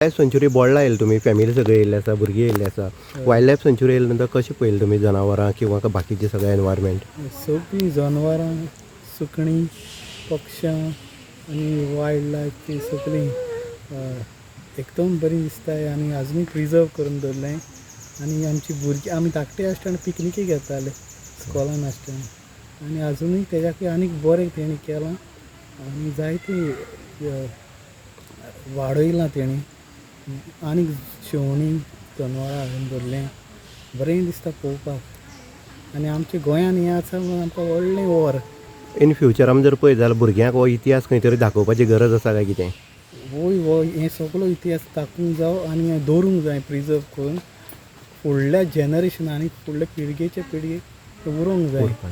Life sanctuary Bodla येयला तुमी family सगळे येयल्ले आसा भुरगीं येयल्ली आसा वायल्ड लायफ सेंच्युरी येयले नंतर कशें पळयलें तुमी जनावरां किंवा बाकीचे सगळे एनवायरमेंट सगळीं जनावरां सुकणीं पक्षां आनी वायल्ड लायफ ती सगळीं एकदम बरी दिसताय आनी आजुनूय प्रिजर्व करून दवरलें आनी आमची भुरगीं आमी धाकटे आसतना पिकनिकेक येताले स्कॉलान आसतना आनी आजुनूय तेज्याकूय आनीक बरें तेणी केलां आनी जायती वाडयलां तेणी आनीक शेवणीं जनावरां हाडून दवरलें बरें दिसता पळोवपाक आनी आमच्या गोंयान हें आसा म्हणून आमकां व्हडलें वर इन फ्युचर आमी जर पळयत जाल्यार भुरग्यांक हो इतिहास खंय तरी दाखोवपाची गरज आसा काय कितें वोय वो हें सगळो इतिहास दाखोवंक जाय आनी हें दवरूंक जाय प्रिजर्व करून फुडल्या जनरेशनाक आनी फुडल्या पिळगेच्या पिळगेक उरोवंक जाय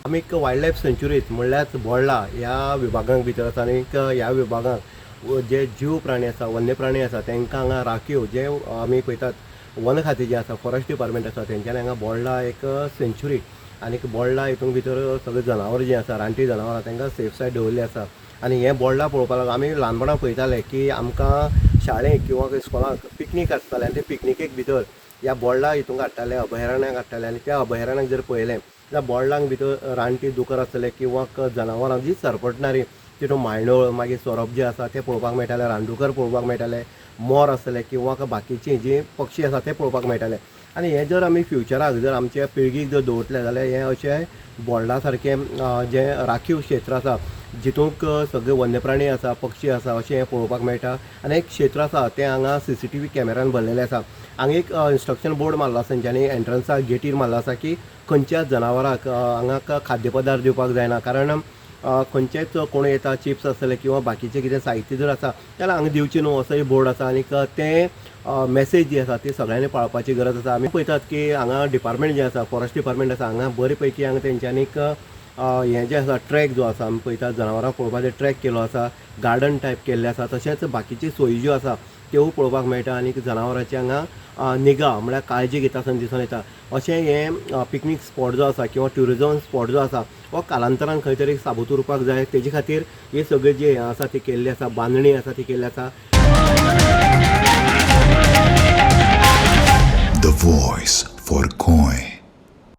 आमी एक वायल्ड लायफ सेंच्युरीत म्हणल्यार बोडला ह्या विभागांक भितर आसा आनी ह्या विभागांत जे जीव प्राणी आसा वन्य प्राणी आसा तांकां हांगा राखीव जे आमी पळयतात वन खातें जें आसा फॉरेस्ट डिपार्टमेंट आसा तेंच्यांनी हांगा बोडला एक सेंच्युरी आनी बोडला हितून भितर सगळीं जनावरां जीं आसा रानटी जनावरां तांकां सेफ सायड दवरली आसा आनी हें बोडला पळोवपाक लागून आमी ल्हानपणां पळयताले की आमकां शाळेक किंवा स्कॉलाक पिकनीक आसतालें आनी ते पिकनिकेक भितर ह्या बोडला हितूंक हाडटाले अभयारण्याक हाडटाले आनी त्या अभयारण्याक जर पळयलें जाल्यार बोडलांक भितर रानटी दुकर आसतले किंवा जनावरां जीं सरपटणारी तितून मायंडोळ मागीर सोरोप जे आसा ते पळोवपाक मेळटाले रानदुकर पळोवपाक मेळटाले मोर आसतले किंवा बाकीचीं जीं पक्षी आसा ते पळोवपाक मेळटाले आनी हें जर आमी फ्युचराक जर आमच्या पिळगीक जर दवरतले जाल्यार हें अशें बोल्डा सारकें जें राखीव क्षेत्र आसा जितूंक सगळे वन्य प्राणी आसा पक्षी आसा अशें हें पळोवपाक मेळटा आनी एक क्षेत्र आसा तें हांगा CCTV कॅमेरान भरलेलें आसा हांगा एक इंस्ट्रक्शन बोर्ड मारलो आसा तेंच्यांनी एंट्रन्साक गेटीर मारलो आसा की खंयच्याच जनावरांक हांगा खाद्य पदार्थ दिवपाक जायना कारण खंयचेच कोण येता चिप्स आसतले किंवा बाकीचें कितें साहित्य जर आसा जाल्यार हांगा दिवचें न्हू असोय बोर्ड आसा आनीक तें मॅसेज जी आसा ती सगळ्यांनी पाळपाची गरज आसा आमी पळयतात की हांगा डिपार्टमेंट जें आसा फॉरेस्ट डिपार्टमेंट आसा हांगा बरे पैकी हांगा तेंच्यांनी हें जें आसा ट्रॅक जो आसा आमी पळयतात जनावरां पळोवपाचो ट्रॅक केलो आसा गार्डन टायप केल्लें आसा तशेंच बाकीची सोयी ज्यो आसा त्यो पळोवपाक मेळटा आनी जनावरांची हांगा निगा म्हळ्यार काळजी घेता आसतना दिसून येता अशें हें पिकनीक स्पॉट जो आसा किंवा ट्युरिजम स्पॉट जो आसा हो कालांतरान खंय तरी साबूत उरपाक जाय तेजे खातीर हे सगळे जे हें आसा ती केल्ली आसा बांदणी आसा ती केल्ली आसा The voice for coin.